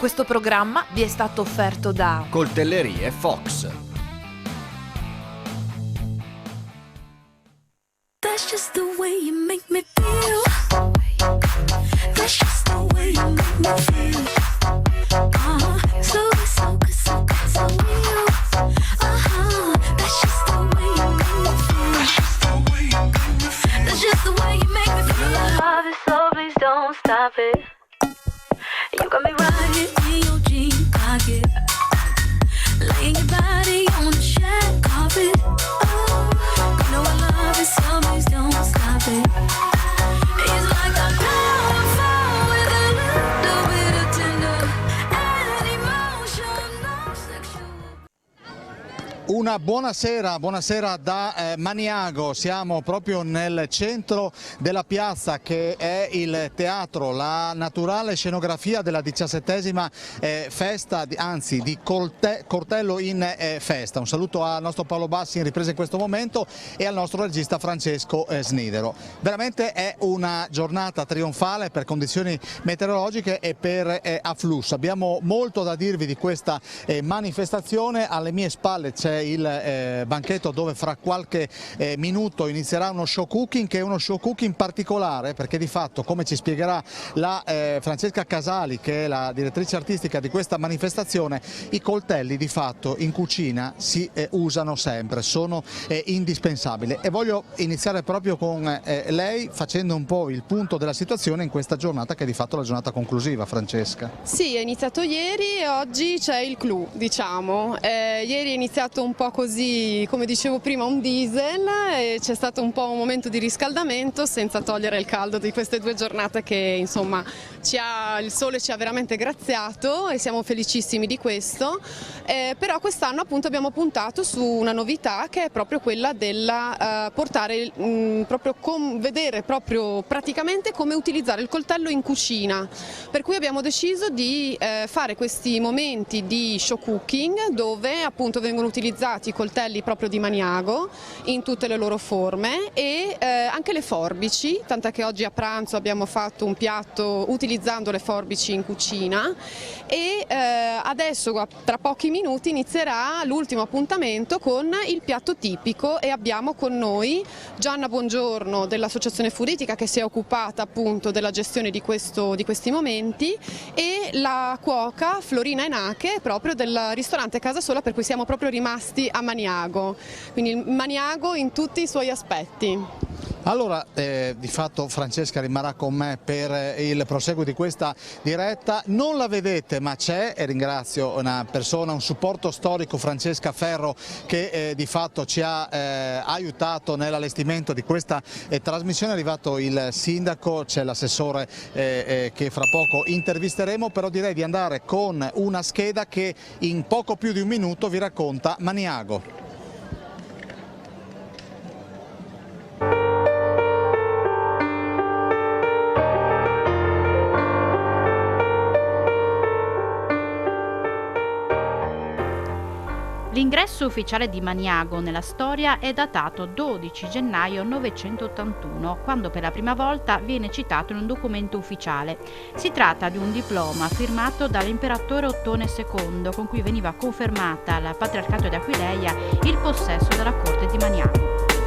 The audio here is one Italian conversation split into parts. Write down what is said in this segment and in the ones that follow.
Questo programma vi è stato offerto da Coltellerie Fox. That's just the way you make me feel. That's just the way you make me feel. So good, so good, so good, so real. That's just the way you make me feel. That's just the way you make me feel. That's just the way you make me feel. Love it, so please don't stop it. You got me riding in your jean pocket, laying your body on the shag carpet. Oh, you know I love it, so please don't stop it. It's like a powerful with a little bit of tender and emotional sexual. Una buonasera da Maniago. Siamo proprio nel centro della piazza che è il teatro, la naturale scenografia della 17ª festa, anzi di Coltello in Festa. Un saluto al nostro Paolo Bassi in ripresa in questo momento e al nostro regista Francesco Snidero. Veramente è una giornata trionfale per condizioni meteorologiche e per afflusso. Abbiamo molto da dirvi di questa manifestazione. Alle mie spalle c'è il banchetto dove fra qualche minuto inizierà uno show cooking, che è uno show cooking particolare perché di fatto, come ci spiegherà la Francesca Casali, che è la direttrice artistica di questa manifestazione, i coltelli di fatto in cucina si usano sempre, sono indispensabili, e voglio iniziare proprio con lei facendo un po' il punto della situazione in questa giornata che è di fatto la giornata conclusiva. Francesca. Sì, è iniziato ieri e oggi c'è il clou, diciamo. Ieri è iniziato un po' così, come dicevo prima, un diesel, e c'è stato un po' un momento di riscaldamento senza togliere il caldo di queste due giornate che insomma il sole ci ha veramente graziato e siamo felicissimi di questo, però quest'anno appunto abbiamo puntato su una novità che è proprio quella della portare, vedere proprio praticamente come utilizzare il coltello in cucina, per cui abbiamo deciso di fare questi momenti di show cooking dove appunto vengono utilizzati i coltelli proprio di Maniago in tutte le loro forme e anche le forbici, tant'è che oggi a pranzo abbiamo fatto un piatto utilizzando le forbici in cucina e adesso tra pochi minuti inizierà l'ultimo appuntamento con il piatto tipico e abbiamo con noi Gianna Buongiorno dell'Associazione Furitica, che si è occupata appunto della gestione di questi momenti, e la cuoca Florina Enache proprio del ristorante Casa Sola, per cui siamo proprio rimasti a Maniago, quindi Maniago in tutti i suoi aspetti. Allora, di fatto Francesca rimarrà con me per il proseguo di questa diretta. Non la vedete ma c'è, e ringrazio una persona, un supporto storico, Francesca Ferro, che di fatto ci ha aiutato nell'allestimento di questa trasmissione. È arrivato il sindaco, c'è l'assessore che fra poco intervisteremo, però direi di andare con una scheda che in poco più di un minuto vi racconta Maniago. L'ingresso ufficiale di Maniago nella storia è datato 12 gennaio 981, quando per la prima volta viene citato in un documento ufficiale. Si tratta di un diploma firmato dall'imperatore Ottone II, con cui veniva confermata al patriarcato di Aquileia il possesso della corte di Maniago.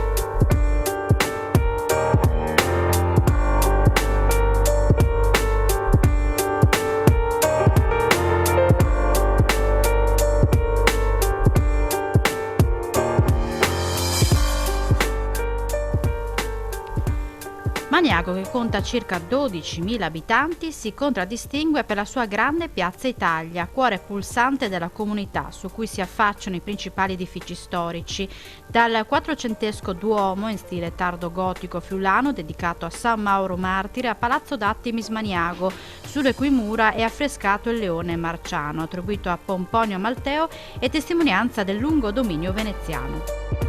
Maniago, che conta circa 12.000 abitanti, si contraddistingue per la sua grande piazza Italia, cuore pulsante della comunità, su cui si affacciano i principali edifici storici, dal quattrocentesco Duomo in stile tardo gotico friulano dedicato a San Mauro Martire a Palazzo d'Attimis Maniago, sulle cui mura è affrescato il leone marciano, attribuito a Pomponio Malteo e testimonianza del lungo dominio veneziano.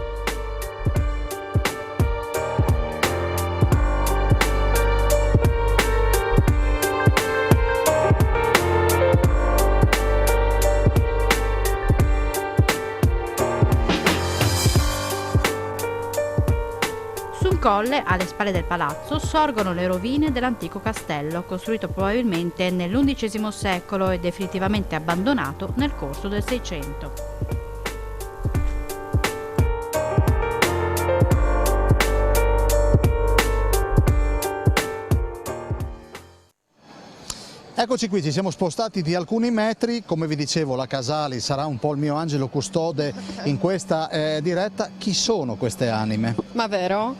colle, alle spalle del palazzo, sorgono le rovine dell'antico castello, costruito probabilmente nell'XI secolo e definitivamente abbandonato nel corso del Seicento. Eccoci qui, ci siamo spostati di alcuni metri, come vi dicevo la Casali sarà un po' il mio angelo custode in questa diretta. Chi sono queste anime? Ma vero?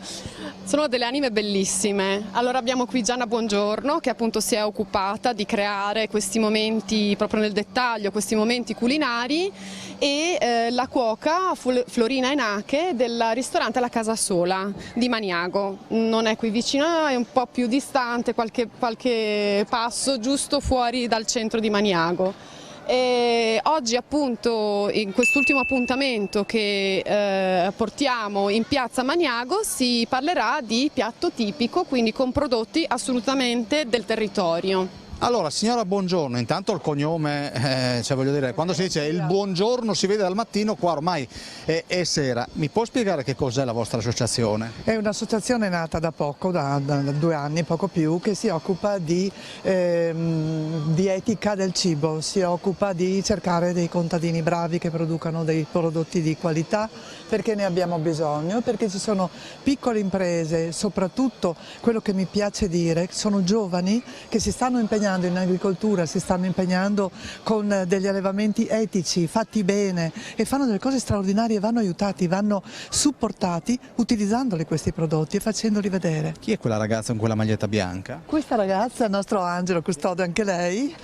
Sono delle anime bellissime. Allora abbiamo qui Gianna Buongiorno che appunto si è occupata di creare questi momenti proprio nel dettaglio, questi momenti culinari, e la cuoca Florina Enache del ristorante La Casa Sola di Maniago. Non è qui vicino, è un po' più distante, qualche passo giusto fuori dal centro di Maniago. E oggi appunto in quest'ultimo appuntamento che portiamo in piazza Maniago si parlerà di piatto tipico, quindi con prodotti assolutamente del territorio. Allora, signora Buongiorno, intanto il cognome, cioè voglio dire, quando si dice il buongiorno si vede dal mattino, qua ormai è sera. Mi può spiegare che cos'è la vostra associazione? È un'associazione nata da poco, da 2 anni, poco più, che si occupa di etica del cibo, si occupa di cercare dei contadini bravi che producano dei prodotti di qualità, perché ne abbiamo bisogno, perché ci sono piccole imprese, soprattutto quello che mi piace dire, sono giovani che si stanno impegnando in agricoltura, si stanno impegnando con degli allevamenti etici, fatti bene, e fanno delle cose straordinarie, vanno aiutati, vanno supportati utilizzandoli questi prodotti e facendoli vedere. Chi è quella ragazza con quella maglietta bianca? Questa ragazza è il nostro angelo custode, anche lei.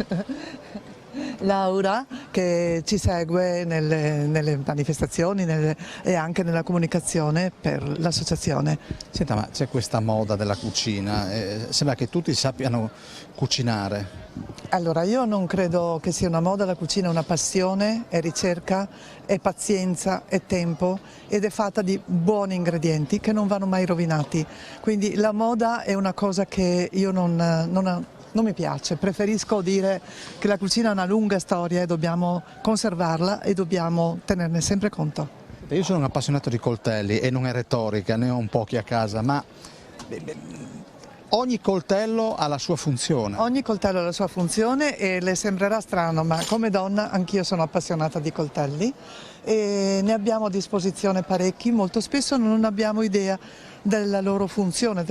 Laura, che ci segue nelle manifestazioni e anche nella comunicazione per l'associazione. Senta, ma c'è questa moda della cucina, sembra che tutti sappiano cucinare. Allora, io non credo che sia una moda, la cucina è una passione, è ricerca, è pazienza, è tempo ed è fatta di buoni ingredienti che non vanno mai rovinati. Quindi la moda è una cosa che io non mi piace, preferisco dire che la cucina ha una lunga storia e dobbiamo conservarla e dobbiamo tenerne sempre conto. Io sono un appassionato di coltelli e non è retorica, ne ho un pochi a casa, ma ogni coltello ha la sua funzione. Ogni coltello ha la sua funzione e le sembrerà strano, ma come donna anch'io sono appassionata di coltelli e ne abbiamo a disposizione parecchi, molto spesso non abbiamo idea della loro funzione,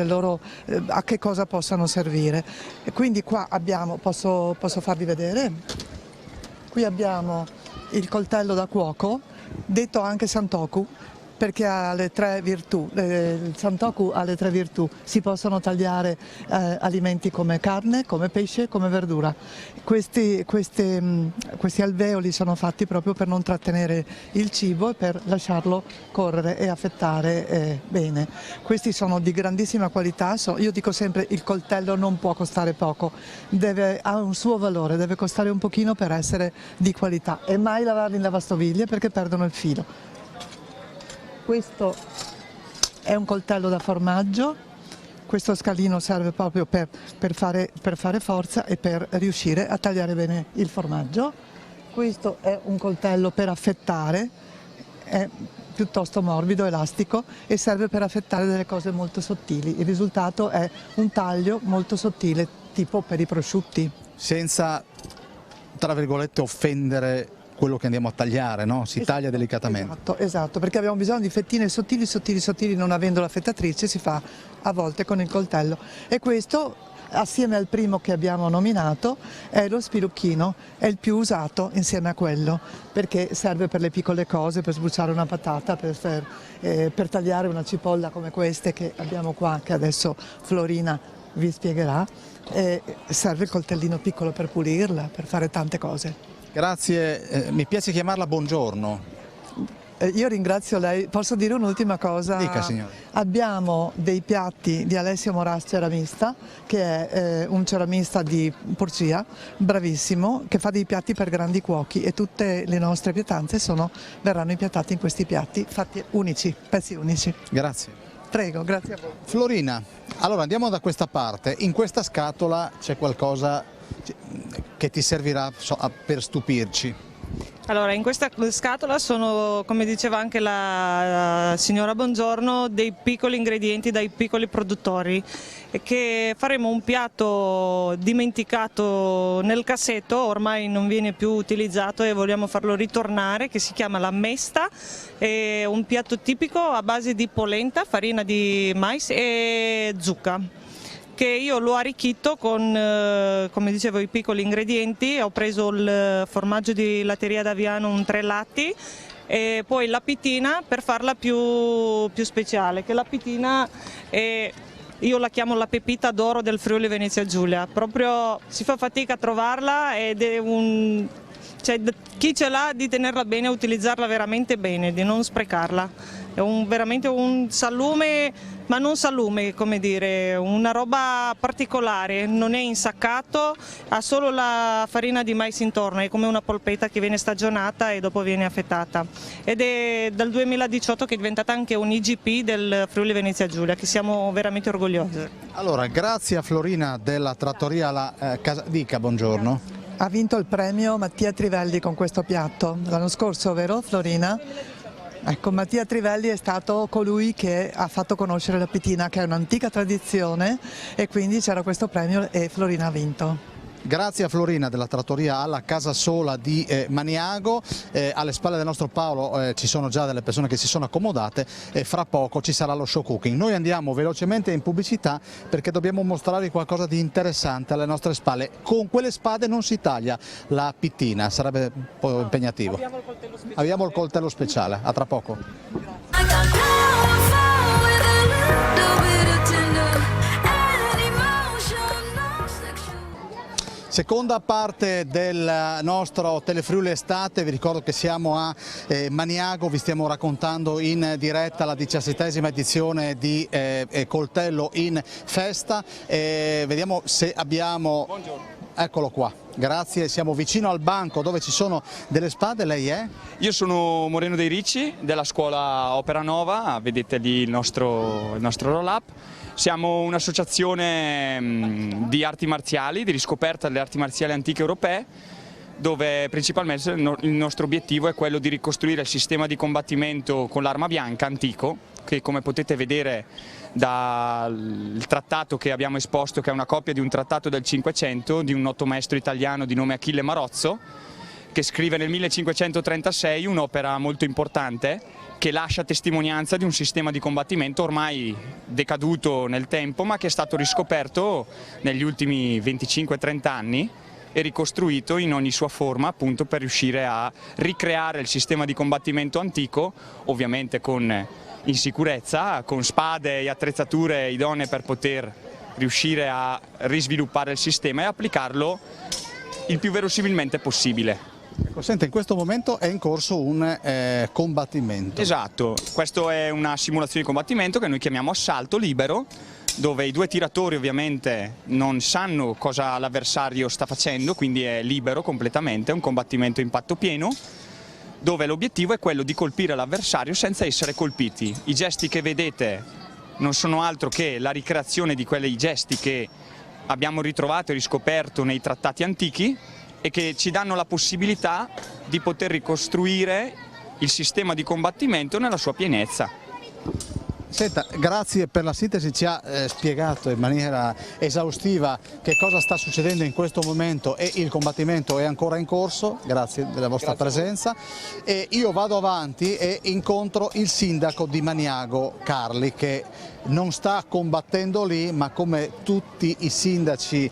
a che cosa possano servire. E quindi qua abbiamo, posso farvi vedere? Qui abbiamo il coltello da cuoco, detto anche santoku, perché ha le 3 virtù, il santoku ha le 3 virtù, si possono tagliare alimenti come carne, come pesce, come verdura. Questi alveoli sono fatti proprio per non trattenere il cibo e per lasciarlo correre e affettare bene. Questi sono di grandissima qualità, io dico sempre il coltello non può costare poco, ha un suo valore, deve costare un pochino per essere di qualità e mai lavarli in lavastoviglie perché perdono il filo. Questo è un coltello da formaggio, questo scalino serve proprio per fare forza e per riuscire a tagliare bene il formaggio. Questo è un coltello per affettare, è piuttosto morbido, elastico e serve per affettare delle cose molto sottili. Il risultato è un taglio molto sottile, tipo per i prosciutti. Senza, tra virgolette, offendere quello che andiamo a tagliare, no? Si taglia delicatamente. Esatto, perché abbiamo bisogno di fettine sottili, non avendo l'affettatrice si fa a volte con il coltello. E questo, assieme al primo che abbiamo nominato, è lo spilucchino, è il più usato insieme a quello, perché serve per le piccole cose, per sbucciare una patata, per tagliare una cipolla come queste che abbiamo qua, che adesso Florina vi spiegherà, serve il coltellino piccolo per pulirla, per fare tante cose. Grazie, mi piace chiamarla Buongiorno. Io ringrazio lei. Posso dire un'ultima cosa? Dica, signore. Abbiamo dei piatti di Alessio Moras ceramista, che è un ceramista di Porcia, bravissimo, che fa dei piatti per grandi cuochi e tutte le nostre pietanze verranno impiattate in questi piatti fatti unici, pezzi unici. Grazie. Prego, grazie a voi. Florina, allora andiamo da questa parte. In questa scatola c'è qualcosa che ti servirà per stupirci. Allora, in questa scatola sono, come diceva anche la signora Bongiorno, dei piccoli ingredienti dai piccoli produttori, e che faremo un piatto dimenticato nel cassetto, ormai non viene più utilizzato e vogliamo farlo ritornare, che si chiama la mesta. È un piatto tipico a base di polenta, farina di mais e zucca, che io l'ho arricchito con, come dicevo, i piccoli ingredienti. Ho preso il formaggio di latteria d'Aviano, un 3 latti, e poi la pitina per farla più speciale, che la pitina è, io la chiamo la pepita d'oro del Friuli Venezia Giulia, proprio si fa fatica a trovarla ed è cioè, chi ce l'ha di tenerla bene, utilizzarla veramente bene, di non sprecarla. È veramente un salume, ma non salume, come dire, una roba particolare, non è insaccato, ha solo la farina di mais intorno, è come una polpetta che viene stagionata e dopo viene affettata. Ed è dal 2018 che è diventata anche un IGP del Friuli Venezia Giulia, che siamo veramente orgogliosi. Allora, grazie a Florina della trattoria La Casa. Dica, buongiorno. Ha vinto il premio Mattia Trivelli con questo piatto l'anno scorso, vero Florina? Ecco, Mattia Trivelli è stato colui che ha fatto conoscere la pitina, che è un'antica tradizione, e quindi c'era questo premio e Florina ha vinto. Grazie a Florina della trattoria alla Casa Sola di Maniago. Alle spalle del nostro Paolo ci sono già delle persone che si sono accomodate e fra poco ci sarà lo show cooking. Noi andiamo velocemente in pubblicità perché dobbiamo mostrarvi qualcosa di interessante alle nostre spalle. Con quelle spade non si taglia la pittina, sarebbe un po' impegnativo. Abbiamo il coltello speciale. A tra poco. I got power with a little bit of tender and emotional sexual. Seconda parte del nostro Telefriuli Estate, vi ricordo che siamo a Maniago, vi stiamo raccontando in diretta la 17ª edizione di Coltello in Festa. Vediamo se abbiamo... Buongiorno. Eccolo qua, grazie, siamo vicino al banco dove ci sono delle spade. Lei è? Io sono Moreno dei Ricci della scuola Opera Nova, vedete lì il nostro roll up. Siamo un'associazione di arti marziali, di riscoperta delle arti marziali antiche europee, dove principalmente il nostro obiettivo è quello di ricostruire il sistema di combattimento con l'arma bianca antico, che come potete vedere dal trattato che abbiamo esposto, che è una copia di un trattato del Cinquecento di un noto maestro italiano di nome Achille Marozzo, che scrive nel 1536 un'opera molto importante che lascia testimonianza di un sistema di combattimento ormai decaduto nel tempo, ma che è stato riscoperto negli ultimi 25-30 anni e ricostruito in ogni sua forma, appunto per riuscire a ricreare il sistema di combattimento antico, ovviamente in sicurezza, con spade e attrezzature idonee per poter riuscire a risviluppare il sistema e applicarlo il più verosimilmente possibile. Senta, in questo momento è in corso un combattimento. Esatto, questa è una simulazione di combattimento che noi chiamiamo assalto libero, dove i due tiratori ovviamente non sanno cosa l'avversario sta facendo, quindi è libero completamente, è un combattimento a impatto pieno, dove l'obiettivo è quello di colpire l'avversario senza essere colpiti. I gesti che vedete non sono altro che la ricreazione di quei gesti che abbiamo ritrovato e riscoperto nei trattati antichi e che ci danno la possibilità di poter ricostruire il sistema di combattimento nella sua pienezza. Senta, grazie per la sintesi, ci ha spiegato in maniera esaustiva che cosa sta succedendo in questo momento e il combattimento è ancora in corso, grazie della vostra presenza. E io vado avanti e incontro il sindaco di Maniago, Carli, che non sta combattendo lì, ma come tutti i sindaci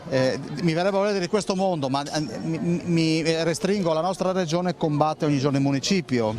mi verrebbe a dire di questo mondo, ma mi restringo alla nostra regione, combatte ogni giorno il municipio.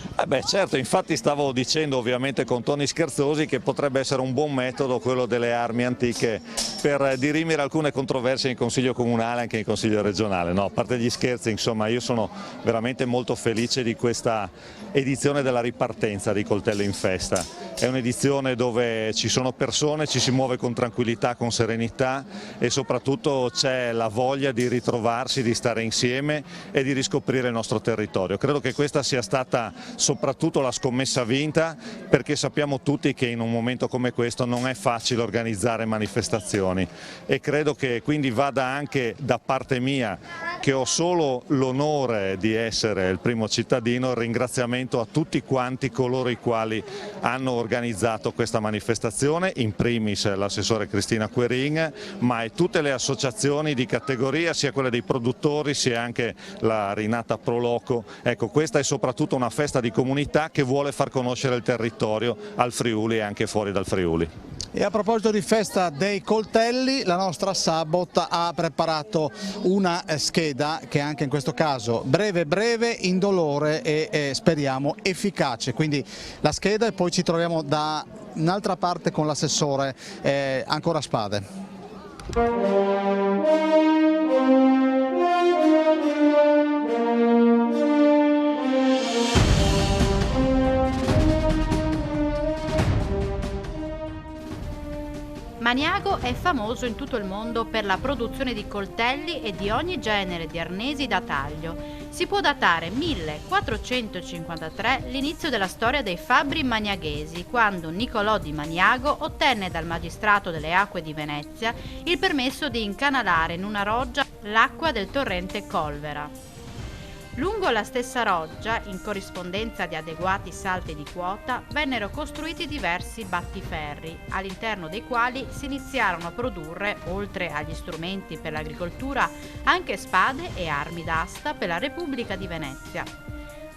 Certo, infatti stavo dicendo ovviamente con toni scherzosi che potrebbe essere un buon metodo quello delle armi antiche per dirimere alcune controversie in Consiglio Comunale e anche in Consiglio Regionale. No, a parte gli scherzi, insomma, io sono veramente molto felice di questa edizione della ripartenza di Coltello in Festa. È un'edizione dove ci sono persone, ci si muove con tranquillità, con serenità e soprattutto c'è la voglia di ritrovarsi, di stare insieme e di riscoprire il nostro territorio. Credo che questa sia stata soprattutto la scommessa vinta, perché sappiamo tutti che in un momento come questo non è facile organizzare manifestazioni, e credo che quindi vada anche da parte mia, che ho solo l'onore di essere il primo cittadino, il ringraziamento a tutti quanti coloro i quali hanno organizzato questa manifestazione, in primis l'assessore Cristina Querin, ma e tutte le associazioni di categoria, sia quelle dei produttori sia anche la Rinata Proloco. Ecco, questa è soprattutto una festa di comunità che vuole far conoscere il territorio al Friuli e anche fuori dal Friuli. E a proposito di festa dei coltelli, la nostra Sabot ha preparato una scheda che anche in questo caso breve, indolore e speriamo efficace. Quindi la scheda, e poi ci troviamo da un'altra parte con l'assessore ancora Spade. Maniago è famoso in tutto il mondo per la produzione di coltelli e di ogni genere di arnesi da taglio. Si può datare 1453 l'inizio della storia dei fabbri maniaghesi, quando Niccolò di Maniago ottenne dal magistrato delle acque di Venezia il permesso di incanalare in una roggia l'acqua del torrente Colvera. Lungo la stessa roggia, in corrispondenza di adeguati salti di quota, vennero costruiti diversi battiferri, all'interno dei quali si iniziarono a produrre, oltre agli strumenti per l'agricoltura, anche spade e armi d'asta per la Repubblica di Venezia.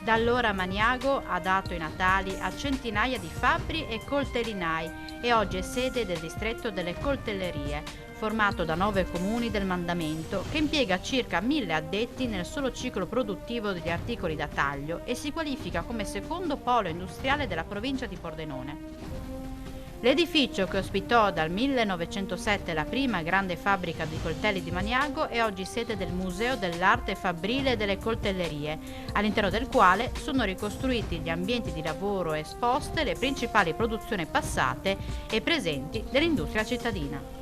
Da allora Maniago ha dato i natali a centinaia di fabbri e coltellinai e oggi è sede del distretto delle coltellerie, formato da 9 comuni del mandamento, che impiega circa 1000 addetti nel solo ciclo produttivo degli articoli da taglio e si qualifica come secondo polo industriale della provincia di Pordenone. L'edificio che ospitò dal 1907 la prima grande fabbrica di coltelli di Maniago è oggi sede del Museo dell'Arte Fabbrile e delle Coltellerie, all'interno del quale sono ricostruiti gli ambienti di lavoro e esposte le principali produzioni passate e presenti dell'industria cittadina.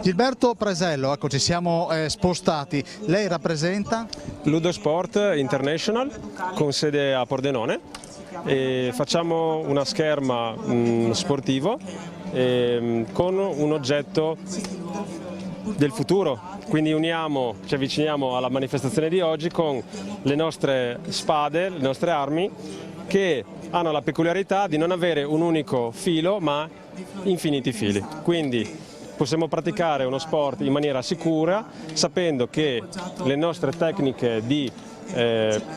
Gilberto Presello, ecco, ci siamo spostati. Lei rappresenta? Ludosport International con sede a Pordenone e facciamo una scherma sportivo con un oggetto del futuro, quindi ci avviciniamo alla manifestazione di oggi con le nostre spade, le nostre armi, che hanno la peculiarità di non avere un unico filo ma infiniti fili. Quindi possiamo praticare uno sport in maniera sicura, sapendo che le nostre tecniche di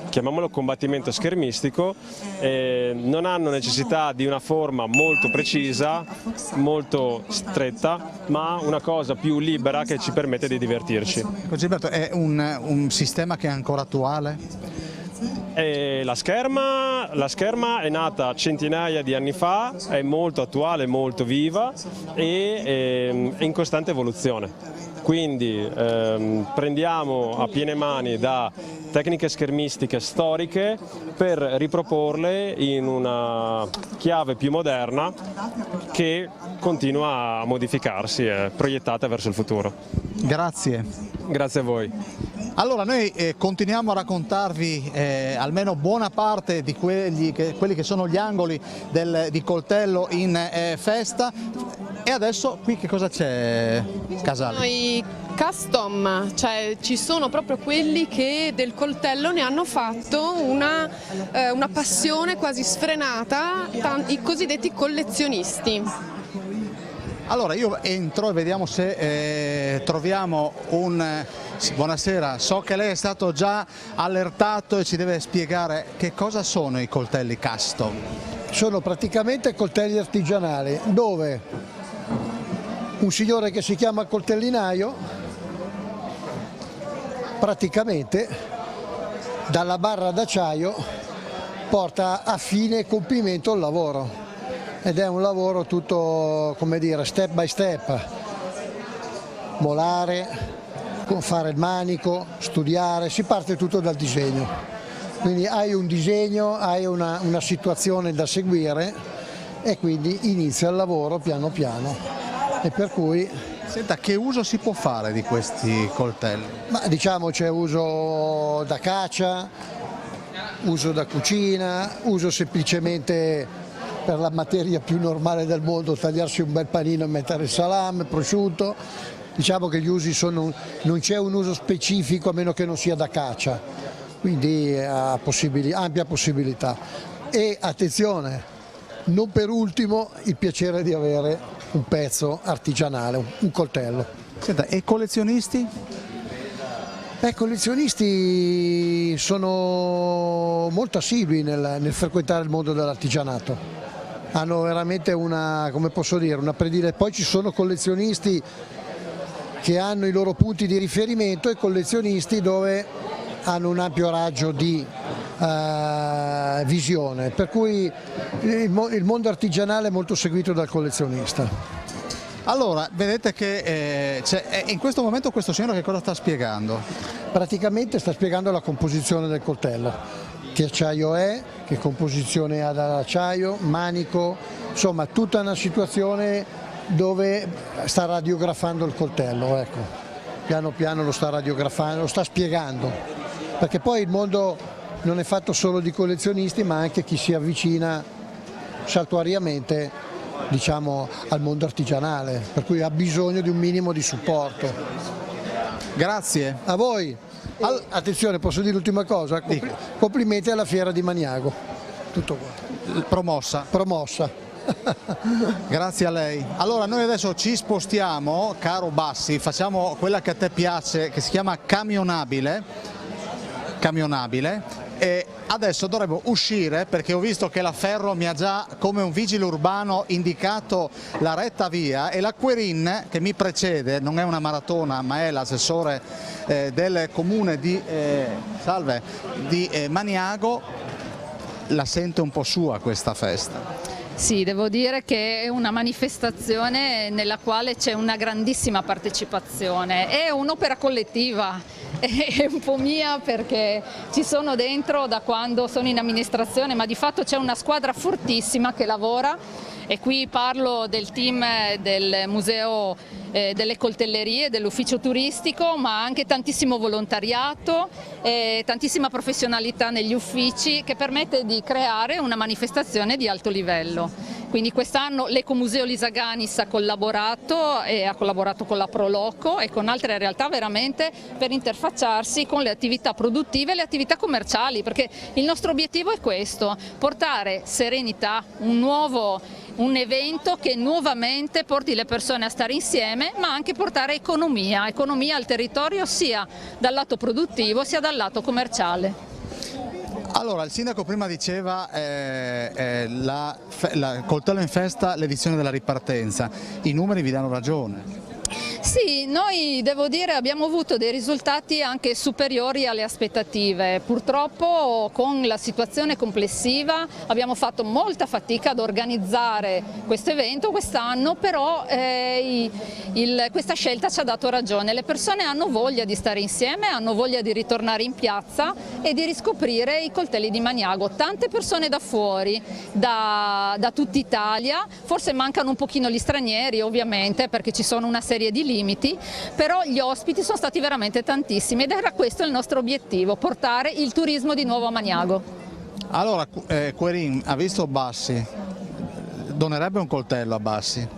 chiamiamolo combattimento schermistico, non hanno necessità di una forma molto precisa, molto stretta, ma una cosa più libera che ci permette di divertirci. Gilberto, è un sistema che è ancora attuale? La scherma è nata centinaia di anni fa, è molto attuale, molto viva e è in costante evoluzione. Quindi prendiamo a piene mani da tecniche schermistiche storiche per riproporle in una chiave più moderna che continua a modificarsi e proiettata verso il futuro. Grazie. Grazie a voi. Allora noi continuiamo a raccontarvi almeno buona parte di quelli che sono gli angoli di coltello in festa. E adesso qui che cosa c'è, Casale? I custom, cioè ci sono proprio quelli che del coltello ne hanno fatto una passione quasi sfrenata, i cosiddetti collezionisti. Allora io entro e vediamo se troviamo un... Buonasera, so che lei è stato già allertato e ci deve spiegare che cosa sono i coltelli custom. Sono praticamente coltelli artigianali dove un signore che si chiama coltellinaio praticamente dalla barra d'acciaio porta a fine compimento il lavoro, ed è un lavoro tutto, come dire, step by step, molare, fare il manico, studiare, si parte tutto dal disegno, quindi hai un disegno, hai una situazione da seguire e quindi inizia il lavoro piano piano, e per cui... Senta, che uso si può fare di questi coltelli? Ma diciamo c'è uso da caccia, uso da cucina, uso semplicemente per la materia più normale del mondo, tagliarsi un bel panino e mettere il salame, prosciutto. Diciamo che gli usi sono, non c'è un uso specifico a meno che non sia da caccia, quindi ha ampia possibilità. E attenzione, non per ultimo il piacere di avere un pezzo artigianale, un coltello. Senta, e collezionisti? Collezionisti sono molto assidui nel frequentare il mondo dell'artigianato, hanno veramente una, come posso dire, una predilezione. Poi ci sono collezionisti che hanno i loro punti di riferimento e collezionisti dove hanno un ampio raggio di visione, per cui il mondo artigianale è molto seguito dal collezionista. Allora, vedete che in questo momento questo signore che cosa sta spiegando? Praticamente sta spiegando la composizione del coltello, che acciaio è, che composizione ha dall'acciaio, manico, insomma tutta una situazione dove sta radiografando il coltello, ecco. Piano piano lo sta radiografando, lo sta spiegando, perché poi il mondo non è fatto solo di collezionisti, ma anche chi si avvicina saltuariamente, diciamo, al mondo artigianale, per cui ha bisogno di un minimo di supporto. Grazie. A voi. Attenzione, posso dire l'ultima cosa? Complimenti alla Fiera di Maniago. Tutto qua. Promossa. Promossa. Grazie a lei. Allora noi adesso ci spostiamo, caro Bassi, facciamo quella che a te piace, che si chiama camionabile, e adesso dovremmo uscire perché ho visto che la Ferro mi ha già come un vigile urbano indicato la retta via, e la Querin che mi precede non è una maratona ma è l'assessore del comune di Maniago, la sente un po' sua questa festa. Sì, devo dire che è una manifestazione nella quale c'è una grandissima partecipazione, è un'opera collettiva, è un po' mia perché ci sono dentro da quando sono in amministrazione, ma di fatto c'è una squadra fortissima che lavora, e qui parlo del team del Museo delle Coltellerie, dell'ufficio turistico, ma anche tantissimo volontariato, tantissima professionalità negli uffici che permette di creare una manifestazione di alto livello. Quindi quest'anno l'Ecomuseo Lisaganis ha collaborato con la Proloco e con altre realtà veramente per interfacciarsi con le attività produttive e le attività commerciali, perché il nostro obiettivo è questo, portare serenità, un evento che nuovamente porti le persone a stare insieme, ma anche portare economia al territorio sia dal lato produttivo sia dal lato commerciale. Allora, il sindaco prima diceva Coltello in Festa, l'edizione della ripartenza, i numeri vi danno ragione. Sì, noi devo dire abbiamo avuto dei risultati anche superiori alle aspettative. Purtroppo con la situazione complessiva abbiamo fatto molta fatica ad organizzare questo evento quest'anno, però questa scelta ci ha dato ragione. Le persone hanno voglia di stare insieme, hanno voglia di ritornare in piazza e di riscoprire i coltelli di Maniago. Tante persone da fuori, da tutta Italia, forse mancano un pochino gli stranieri ovviamente perché ci sono una serie di limiti, però gli ospiti sono stati veramente tantissimi ed era questo il nostro obiettivo, portare il turismo di nuovo a Maniago. Allora, Querin ha visto Bassi, donerebbe un coltello a Bassi?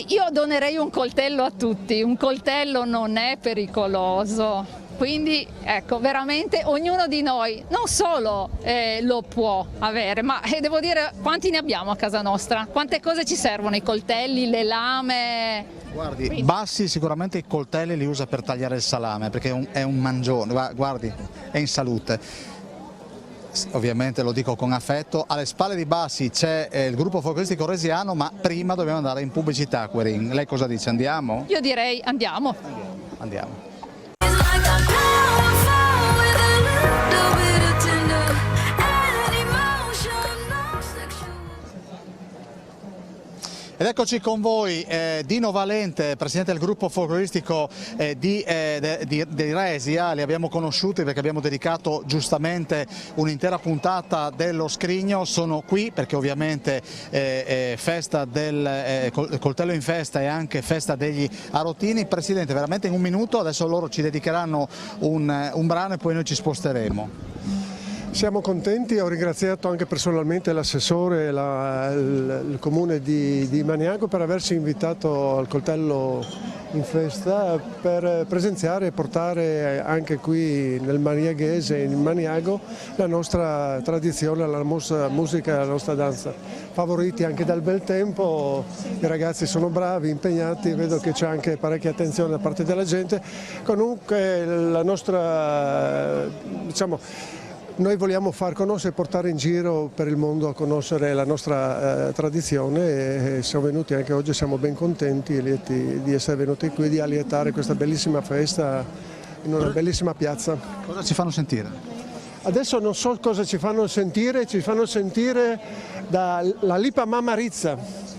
Io donerei un coltello a tutti, un coltello non è pericoloso. Quindi ecco, veramente ognuno di noi non solo lo può avere, ma devo dire quanti ne abbiamo a casa nostra, quante cose ci servono, i coltelli, le lame. Guardi, Bassi sicuramente i coltelli li usa per tagliare il salame, perché è un mangione, guardi, è in salute. Ovviamente lo dico con affetto, alle spalle di Bassi c'è il gruppo folcloristico resiano, ma prima dobbiamo andare in pubblicità, Querin. Lei cosa dice, andiamo? Io direi andiamo. Andiamo. It's like a powerful with a little bit of tender and emotional sexual. Ed eccoci con voi, Dino Valente, presidente del gruppo folcloristico di Resia. Li abbiamo conosciuti perché abbiamo dedicato giustamente un'intera puntata dello Scrigno. Sono qui perché ovviamente festa del coltello in festa e anche festa degli Arotini. Presidente, veramente in un minuto, adesso loro ci dedicheranno un brano e poi noi ci sposteremo. Siamo contenti, ho ringraziato anche personalmente l'assessore e il comune di Maniago per averci invitato al coltello in festa per presenziare e portare anche qui nel maniaghese, in Maniago, la nostra tradizione, la nostra musica, la nostra danza. Favoriti anche dal bel tempo, i ragazzi sono bravi, impegnati, vedo che c'è anche parecchia attenzione da parte della gente. Comunque la nostra, noi vogliamo far conoscere e portare in giro per il mondo a conoscere la nostra tradizione e siamo venuti anche oggi, siamo ben contenti e lieti di essere venuti qui, di allietare questa bellissima festa in una bellissima piazza. Cosa ci fanno sentire? Adesso non so cosa ci fanno sentire dalla Lipa Mamarizza.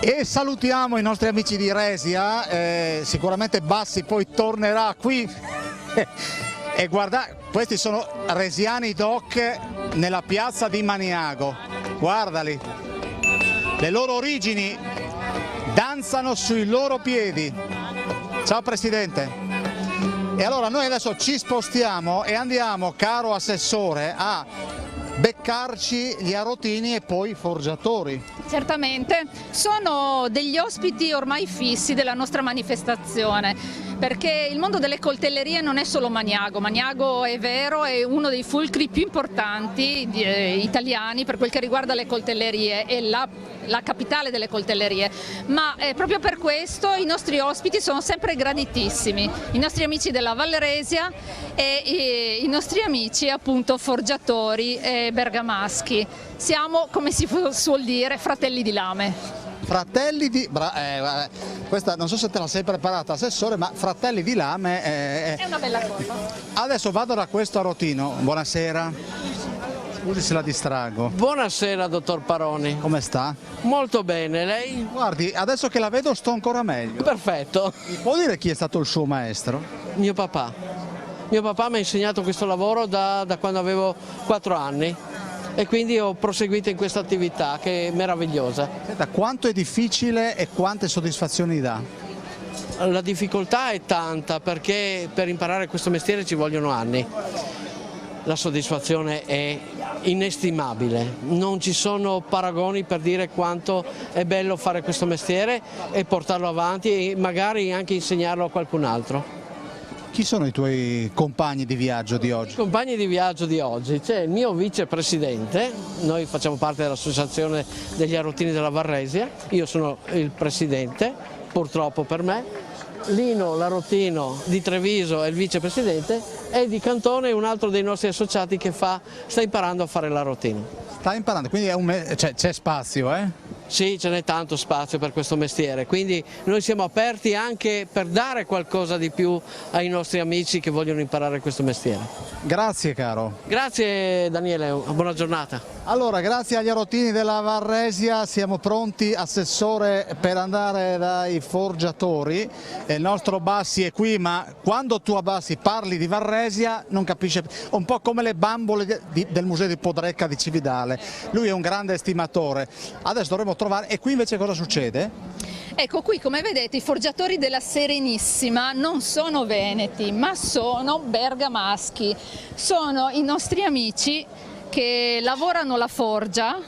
E salutiamo i nostri amici di Resia, sicuramente Bassi poi tornerà qui e guarda, questi sono resiani doc nella piazza di Maniago, guardali, le loro origini danzano sui loro piedi. Ciao Presidente. E allora noi adesso ci spostiamo e andiamo, caro Assessore, a beccarci gli Arotini e poi i Forgiatori. Certamente, sono degli ospiti ormai fissi della nostra manifestazione, perché il mondo delle coltellerie non è solo Maniago. Maniago è vero, è uno dei fulcri più importanti italiani per quel che riguarda le coltellerie, è la capitale delle coltellerie, ma proprio per questo i nostri ospiti sono sempre graditissimi, i nostri amici della Valle Resia e i nostri amici appunto forgiatori e bergamaschi. Siamo, come si suol dire, fratelli di lame. Fratelli di... questa non so se te la sei preparata, Assessore, ma fratelli di lame è una bella cosa. Adesso vado da questo Arotino. Buonasera. Scusi se la distrago. Buonasera dottor Paroni. Come sta? Molto bene, lei? Guardi, adesso che la vedo sto ancora meglio. Perfetto. Mi può dire chi è stato il suo maestro? Mio papà. Mio papà mi ha insegnato questo lavoro da quando avevo 4 anni. E quindi ho proseguito in questa attività che è meravigliosa. Senta, quanto è difficile e quante soddisfazioni dà? La difficoltà è tanta perché per imparare questo mestiere ci vogliono anni. La soddisfazione è inestimabile, non ci sono paragoni per dire quanto è bello fare questo mestiere e portarlo avanti e magari anche insegnarlo a qualcun altro. Chi sono i tuoi compagni di viaggio di oggi? I compagni di viaggio di oggi, c'è il mio vicepresidente, noi facciamo parte dell'associazione degli Arotini della Varresia, io sono il presidente, purtroppo per me, Lino Larotino di Treviso è il vicepresidente e di Cantone un altro dei nostri associati che sta imparando a fare l'arrotino. Sta imparando, quindi c'è spazio, eh? Sì, ce n'è tanto spazio per questo mestiere, quindi noi siamo aperti anche per dare qualcosa di più ai nostri amici che vogliono imparare questo mestiere. Grazie caro. Grazie Daniele, buona giornata. Allora, grazie agli arrotini della Varresia, siamo pronti, assessore, per andare dai forgiatori. Il nostro Bassi è qui, ma quando tu a Bassi parli di Varresia non capisce, un po' come le bambole del Museo di Podrecca di Cividale. Lui è un grande estimatore. Adesso dovremo trovare, e qui invece cosa succede? Ecco, qui come vedete i forgiatori della Serenissima non sono veneti, ma sono bergamaschi. Sono i nostri amici che lavorano la forgia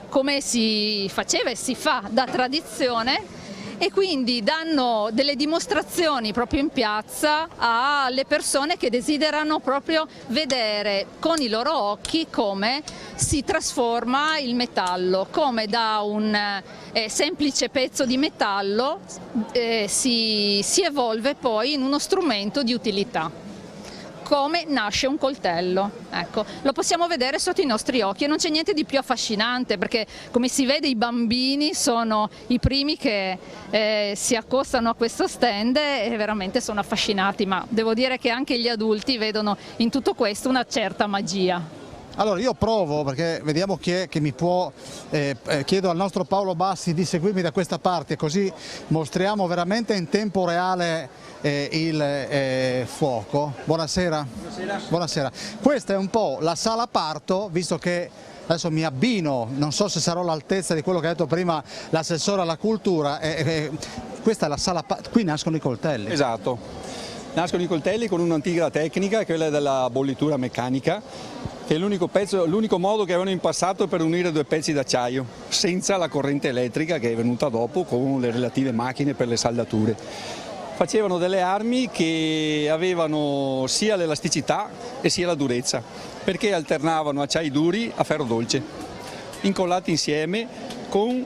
come si faceva e si fa da tradizione, e quindi danno delle dimostrazioni proprio in piazza alle persone che desiderano proprio vedere con i loro occhi come si trasforma il metallo, come da un semplice pezzo di metallo si evolve poi in uno strumento di utilità. Come nasce un coltello, ecco, lo possiamo vedere sotto i nostri occhi e non c'è niente di più affascinante, perché come si vede i bambini sono i primi che si accostano a questo stand e veramente sono affascinati, ma devo dire che anche gli adulti vedono in tutto questo una certa magia. Allora io provo, perché vediamo chi è che mi può, chiedo al nostro Paolo Bassi di seguirmi da questa parte, così mostriamo veramente in tempo reale il fuoco. Buonasera. Buonasera. Buonasera. Questa è un po' la sala parto, visto che adesso mi abbino, non so se sarò all'altezza di quello che ha detto prima l'assessore alla cultura, questa è la sala parto, qui nascono i coltelli. Esatto, nascono i coltelli con un'antica tecnica, quella della bollitura meccanica, che è l'unico modo che avevano in passato per unire due pezzi d'acciaio, senza la corrente elettrica che è venuta dopo con le relative macchine per le saldature. Facevano delle armi che avevano sia l'elasticità e sia la durezza, perché alternavano acciai duri a ferro dolce, incollati insieme con,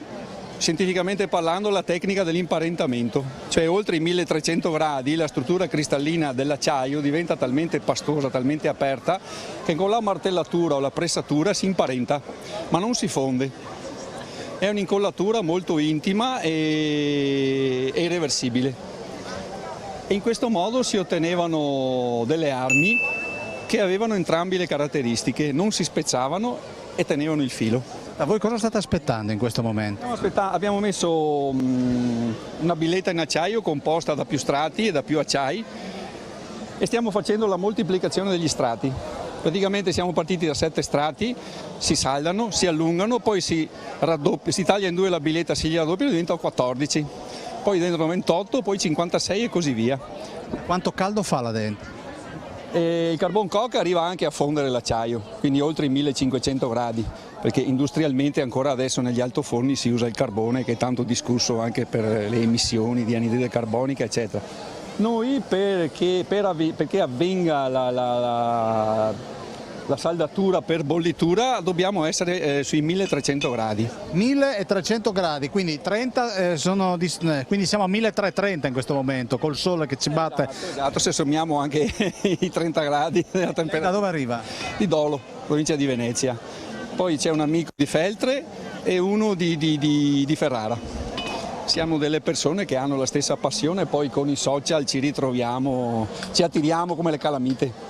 scientificamente parlando, la tecnica dell'imparentamento, cioè oltre i 1300 gradi la struttura cristallina dell'acciaio diventa talmente pastosa, talmente aperta, che con la martellatura o la pressatura si imparenta, ma non si fonde. È un'incollatura molto intima e irreversibile. E in questo modo si ottenevano delle armi che avevano entrambe le caratteristiche, non si spezzavano e tenevano il filo. A voi cosa state aspettando in questo momento? Abbiamo messo una billetta in acciaio composta da più strati e da più acciai e stiamo facendo la moltiplicazione degli strati. Praticamente siamo partiti da 7 strati, si saldano, si allungano, poi si taglia in due la billetta, si raddoppia e diventa 14. Poi dentro 28, poi 56 e così via. Quanto caldo fa là dentro? Il carbon coke arriva anche a fondere l'acciaio, quindi oltre i 1500 gradi, perché industrialmente ancora adesso negli altoforni si usa il carbone, che è tanto discusso anche per le emissioni di anidride carbonica eccetera. Noi perché avvenga la saldatura per bollitura dobbiamo essere sui 1300 gradi. 1300 gradi, quindi 30 quindi siamo a 1330 in questo momento, col sole che ci batte. Esatto, se sommiamo anche i 30 gradi della temperatura. Da dove arriva? Di Dolo, provincia di Venezia. Poi c'è un amico di Feltre e uno di Ferrara. Siamo delle persone che hanno la stessa passione, poi con i social ci ritroviamo, ci attiriamo come le calamite.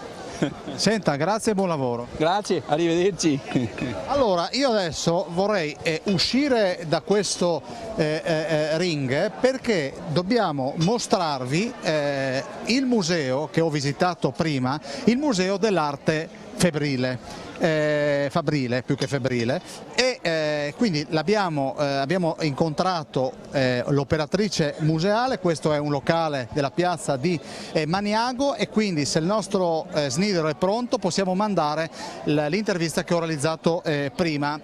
Senta, grazie e buon lavoro. Grazie, arrivederci. Allora, io adesso vorrei uscire da questo ring, perché dobbiamo mostrarvi il museo che ho visitato prima, il Museo dell'Arte Fabbrile più che febbrile, e quindi abbiamo incontrato l'operatrice museale. Questo è un locale della piazza di Maniago, e quindi se il nostro snidero è pronto possiamo mandare l'intervista che ho realizzato prima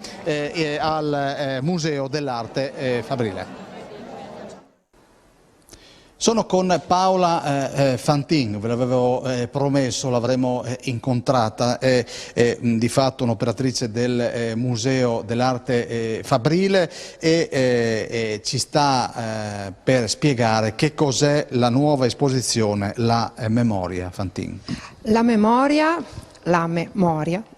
al Museo dell'Arte Fabbrile. Sono con Paola Fantin, ve l'avevo promesso, l'avremmo incontrata, è di fatto un'operatrice del Museo dell'Arte Fabrile e ci sta per spiegare che cos'è la nuova esposizione, la Memoria, Fantin. La memoria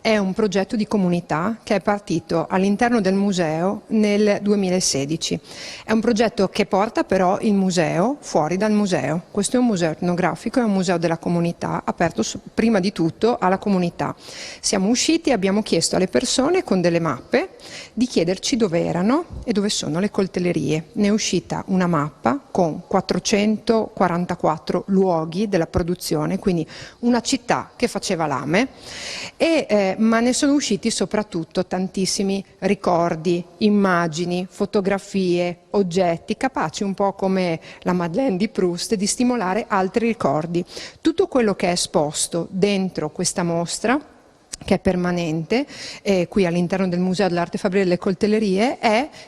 è un progetto di comunità che è partito all'interno del museo nel 2016. È un progetto che porta però il museo fuori dal museo. Questo è un museo etnografico, è un museo della comunità, aperto prima di tutto alla comunità. Siamo usciti e abbiamo chiesto alle persone con delle mappe di chiederci dove erano e dove sono le coltellerie. Ne è uscita una mappa con 444 luoghi della produzione, quindi una città che faceva lame, ma ne sono usciti soprattutto tantissimi ricordi, immagini, fotografie, oggetti, capaci un po' come la Madeleine di Proust di stimolare altri ricordi. Tutto quello che è esposto dentro questa mostra, che è permanente, qui all'interno del Museo dell'Arte Fabrile delle Coltellerie,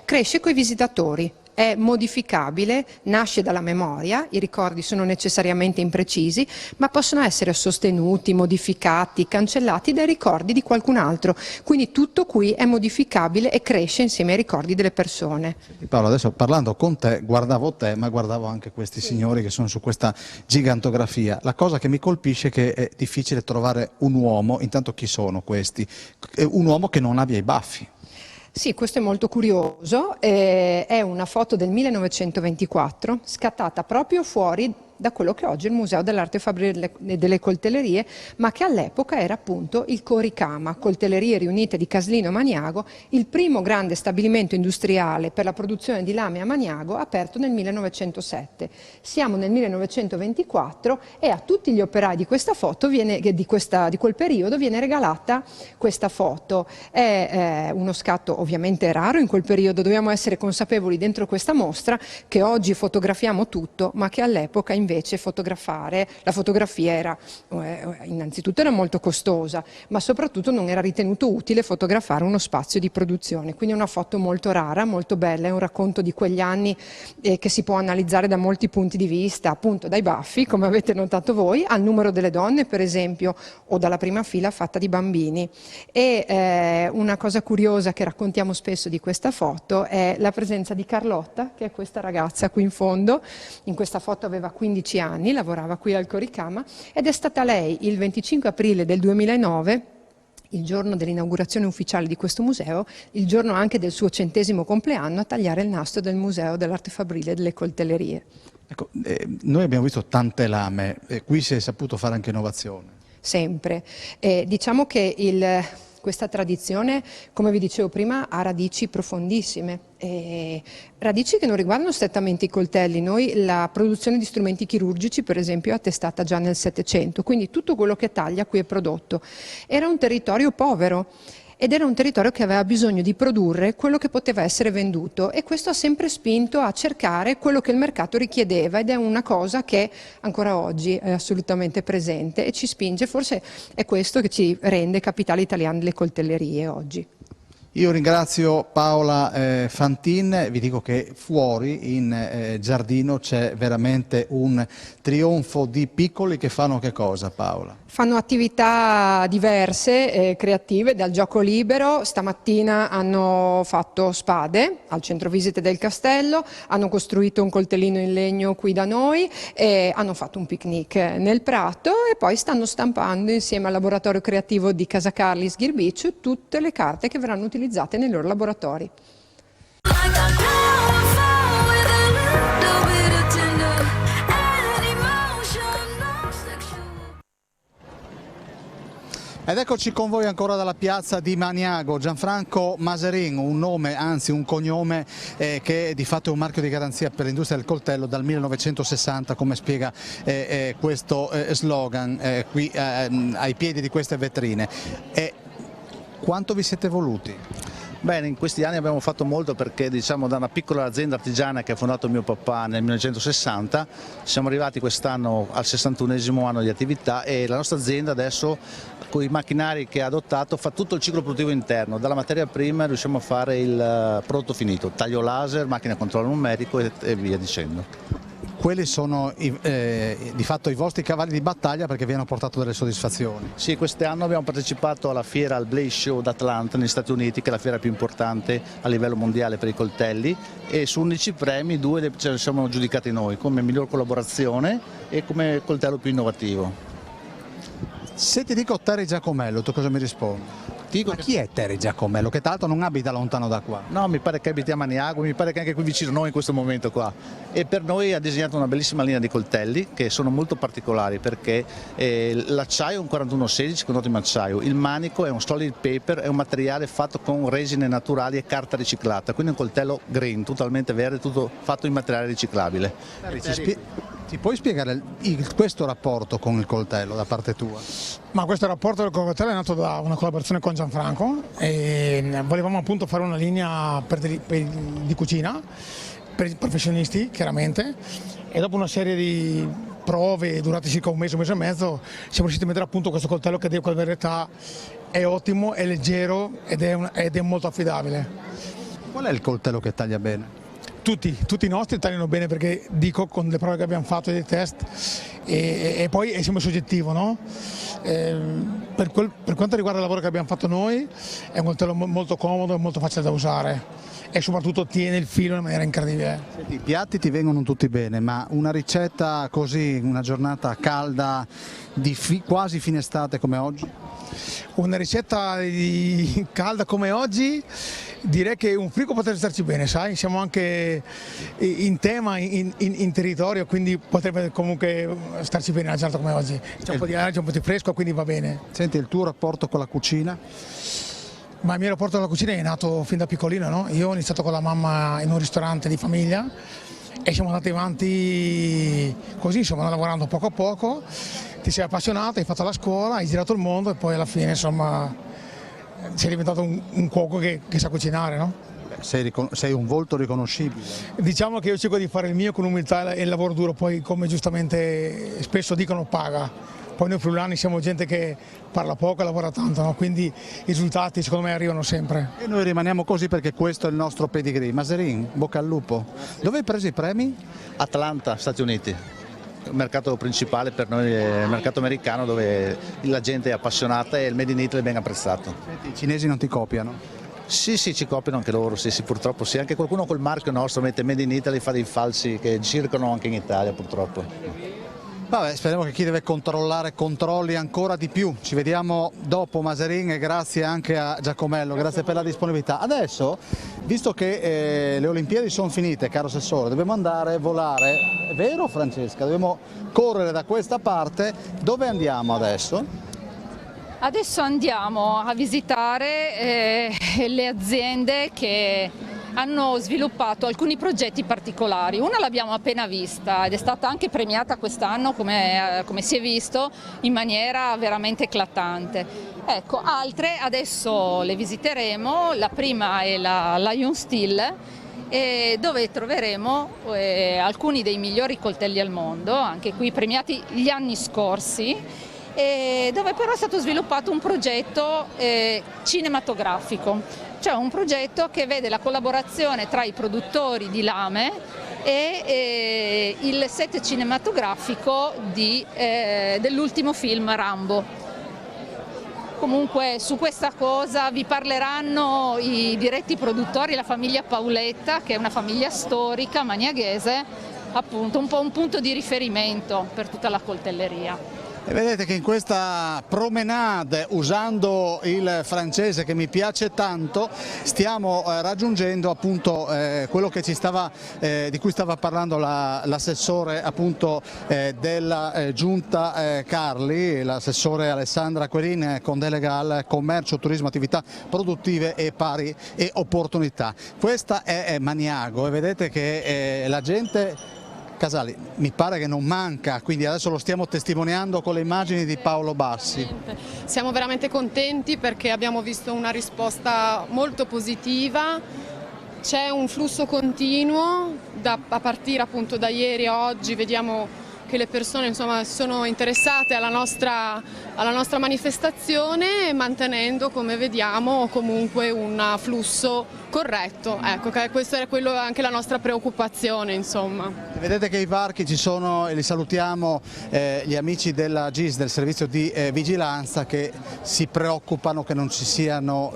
cresce coi visitatori. È modificabile, nasce dalla memoria, i ricordi sono necessariamente imprecisi, ma possono essere sostenuti, modificati, cancellati dai ricordi di qualcun altro. Quindi tutto qui è modificabile e cresce insieme ai ricordi delle persone. Paolo, adesso parlando con te, guardavo te, ma guardavo anche questi signori che sono su questa gigantografia. La cosa che mi colpisce è che è difficile trovare un uomo, intanto chi sono questi? Un uomo che non abbia i baffi. Sì, questo è molto curioso, è una foto del 1924 scattata proprio fuori da quello che oggi è il Museo dell'Arte Fabrile delle Coltellerie, ma che all'epoca era appunto il Coricama, Coltellerie Riunite di Caslino Maniago, il primo grande stabilimento industriale per la produzione di lame a Maniago, aperto nel 1907. Siamo nel 1924 e a tutti gli operai di questa foto di quel periodo viene regalata questa foto. È uno scatto ovviamente raro in quel periodo, dobbiamo essere consapevoli dentro questa mostra che oggi fotografiamo tutto, ma che all'epoca invece fotografare, la fotografia era innanzitutto era molto costosa, ma soprattutto non era ritenuto utile fotografare uno spazio di produzione. Quindi è una foto molto rara, molto bella, è un racconto di quegli anni che si può analizzare da molti punti di vista, appunto dai baffi, come avete notato voi, al numero delle donne per esempio, o dalla prima fila fatta di bambini. E una cosa curiosa che raccontiamo spesso di questa foto è la presenza di Carlotta, che è questa ragazza qui in fondo. In questa foto aveva 15 anni, lavorava qui al Coricama ed è stata lei il 25 aprile del 2009, il giorno dell'inaugurazione ufficiale di questo museo, il giorno anche del suo 100° compleanno, a tagliare il nastro del Museo dell'Arte Fabrile delle Coltellerie. Ecco, noi abbiamo visto tante lame, qui si è saputo fare anche innovazione. Sempre. Diciamo che questa tradizione, come vi dicevo prima, ha radici profondissime, radici che non riguardano strettamente i coltelli. Noi la produzione di strumenti chirurgici, per esempio, è attestata già nel Settecento, quindi tutto quello che taglia qui è prodotto. Era un territorio povero ed era un territorio che aveva bisogno di produrre quello che poteva essere venduto, e questo ha sempre spinto a cercare quello che il mercato richiedeva, ed è una cosa che ancora oggi è assolutamente presente e ci spinge, forse è questo che ci rende capitale italiana delle coltellerie oggi. Io ringrazio Paola Fantin, vi dico che fuori in giardino c'è veramente un trionfo di piccoli che fanno che cosa, Paola? Fanno attività diverse, creative, dal gioco libero. Stamattina hanno fatto spade al centro visite del castello, hanno costruito un coltellino in legno qui da noi, hanno fatto un picnic nel prato e poi stanno stampando insieme al laboratorio creativo di Casa Carli Sghirbiccio tutte le carte che verranno utilizzate nei loro laboratori. Ed eccoci con voi ancora dalla piazza di Maniago. Gianfranco Maserin, un nome, anzi un cognome che di fatto è un marchio di garanzia per l'industria del coltello dal 1960, come spiega questo slogan qui ai piedi di queste vetrine. Quanto vi siete voluti? Bene, in questi anni abbiamo fatto molto perché, diciamo, da una piccola azienda artigiana che ha fondato mio papà nel 1960 siamo arrivati quest'anno al 61° anno di attività, e la nostra azienda adesso, con i macchinari che ha adottato, fa tutto il ciclo produttivo interno, dalla materia prima riusciamo a fare il prodotto finito, taglio laser, macchina a controllo numerico e via dicendo. quelli sono di fatto i vostri cavalli di battaglia perché vi hanno portato delle soddisfazioni. Sì, quest'anno abbiamo partecipato alla fiera, al Blaze Show d'Atlanta negli Stati Uniti, che è la fiera più importante a livello mondiale per i coltelli, e su 11 premi 2 ce ne siamo giudicati noi come miglior collaborazione e come coltello più innovativo. Se ti dico Terry Giacomello, tu cosa mi rispondi? Ma chi è Terry Giacomello, che tra l'altro non abita lontano da qua? No, mi pare che abiti a Maniago, mi pare che anche qui vicino a noi in questo momento qua. E per noi ha disegnato una bellissima linea di coltelli che sono molto particolari, perché l'acciaio è un 4116 con ottimo acciaio, il manico è un solid paper, è un materiale fatto con resine naturali e carta riciclata, quindi un coltello green, totalmente verde, tutto fatto in materiale riciclabile. Ti puoi spiegare questo rapporto con il coltello da parte tua? Ma questo rapporto con il coltello è nato da una collaborazione con Gianfranco e volevamo appunto fare una linea di cucina per i professionisti, chiaramente, e dopo una serie di prove durate circa un mese e mezzo siamo riusciti a mettere a punto questo coltello che devo dire la verità è ottimo, è leggero ed è molto affidabile. Qual è il coltello che taglia bene? Tutti i nostri tagliano bene, perché dico con le prove che abbiamo fatto e dei test e poi è sempre soggettivo, no? Per quanto riguarda il lavoro che abbiamo fatto noi è un coltello molto comodo e molto facile da usare e soprattutto tiene il filo in maniera incredibile. Senti, i piatti ti vengono tutti bene, ma una ricetta così, una giornata calda di quasi fine estate come oggi? Una ricetta calda come oggi, direi che un frigo potrebbe starci bene, sai? Siamo anche in tema, in territorio, quindi potrebbe comunque starci bene una giornata come oggi. C'è un po' di aria, c'è un po' di fresco, quindi va bene. Senti, il tuo rapporto con la cucina? Ma il mio rapporto con la cucina è nato fin da piccolino, no? Io ho iniziato con la mamma in un ristorante di famiglia e siamo andati avanti così, insomma, lavorando poco a poco. Ti sei appassionato, hai fatto la scuola, hai girato il mondo e poi alla fine, insomma, sei diventato un cuoco che sa cucinare, no? Sei un volto riconoscibile. Diciamo che io cerco di fare il mio con umiltà e il lavoro duro, poi come giustamente spesso dicono paga. Poi noi friulani siamo gente che parla poco e lavora tanto, no? Quindi i risultati secondo me arrivano sempre. E noi rimaniamo così perché questo è il nostro pedigree. Maserin, bocca al lupo. Dove hai preso i premi? Atlanta, Stati Uniti. Il mercato principale per noi è il mercato americano, dove la gente è appassionata e il Made in Italy è ben apprezzato. I cinesi non ti copiano? Sì, ci copiano anche loro, sì, purtroppo sì. Anche qualcuno col marchio nostro mette Made in Italy, fa dei falsi che circolano anche in Italia purtroppo. Vabbè, speriamo che chi deve controllare controlli ancora di più. Ci vediamo dopo, Maserin, e grazie anche a Giacomello, grazie per la disponibilità. Adesso, visto che le Olimpiadi sono finite, caro Assessore, dobbiamo andare a volare, è vero Francesca? Dobbiamo correre da questa parte. Dove andiamo adesso? Adesso andiamo a visitare le aziende che hanno sviluppato alcuni progetti particolari. Una l'abbiamo appena vista ed è stata anche premiata quest'anno, come si è visto, in maniera veramente eclatante. Ecco, altre adesso le visiteremo. La prima è la Lion Steel, dove troveremo alcuni dei migliori coltelli al mondo, anche qui premiati gli anni scorsi, dove però è stato sviluppato un progetto cinematografico, cioè un progetto che vede la collaborazione tra i produttori di lame e il set cinematografico dell'ultimo film Rambo. Comunque su questa cosa vi parleranno i diretti produttori, la famiglia Paoletta, che è una famiglia storica maniaghese, appunto un po' un punto di riferimento per tutta la coltelleria. E vedete che in questa promenade, usando il francese che mi piace tanto, stiamo raggiungendo appunto quello che di cui stava parlando l'assessore appunto della giunta Carli, l'assessore Alessandra Querin, con delega al commercio, turismo, attività produttive e pari e opportunità. Questa è Maniago e vedete che la gente... Casali, mi pare che non manca, quindi adesso lo stiamo testimoniando con le immagini di Paolo Bassi. Siamo veramente contenti perché abbiamo visto una risposta molto positiva, c'è un flusso continuo a partire appunto da ieri a oggi, vediamo che le persone insomma sono interessate alla nostra manifestazione, mantenendo, come vediamo, comunque un flusso corretto. Ecco, questo è quello anche la nostra preoccupazione, insomma. Vedete che i varchi ci sono, e li salutiamo, gli amici della GIS, del servizio di vigilanza, che si preoccupano che non ci siano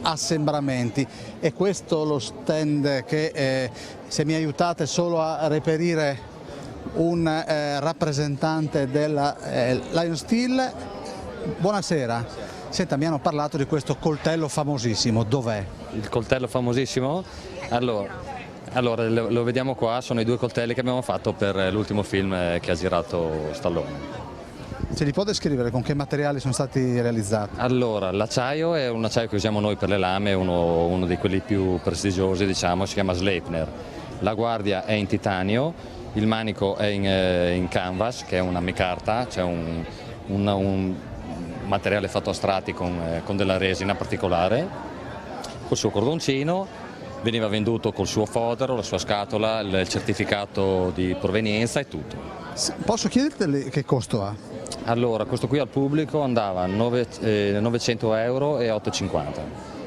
assembramenti. E questo lo stand che, se mi aiutate solo a reperire un rappresentante della Lion Steel. Buonasera. Senta, mi hanno parlato di questo coltello famosissimo, dov'è? Il coltello famosissimo? Allora lo vediamo qua, sono i 2 coltelli che abbiamo fatto per l'ultimo film che ha girato Stallone. Ce li può descrivere con che materiali sono stati realizzati? Allora, l'acciaio è un acciaio che usiamo noi per le lame, uno di quelli più prestigiosi, diciamo, si chiama Sleipner. La guardia è in titanio, il manico è in canvas, che è una micarta, cioè un materiale fatto a strati con della resina particolare, col suo cordoncino, veniva venduto col suo fodero, la sua scatola, il certificato di provenienza e tutto. Posso chiederti che costo ha? Allora, questo qui al pubblico andava a 900 euro e 8,50.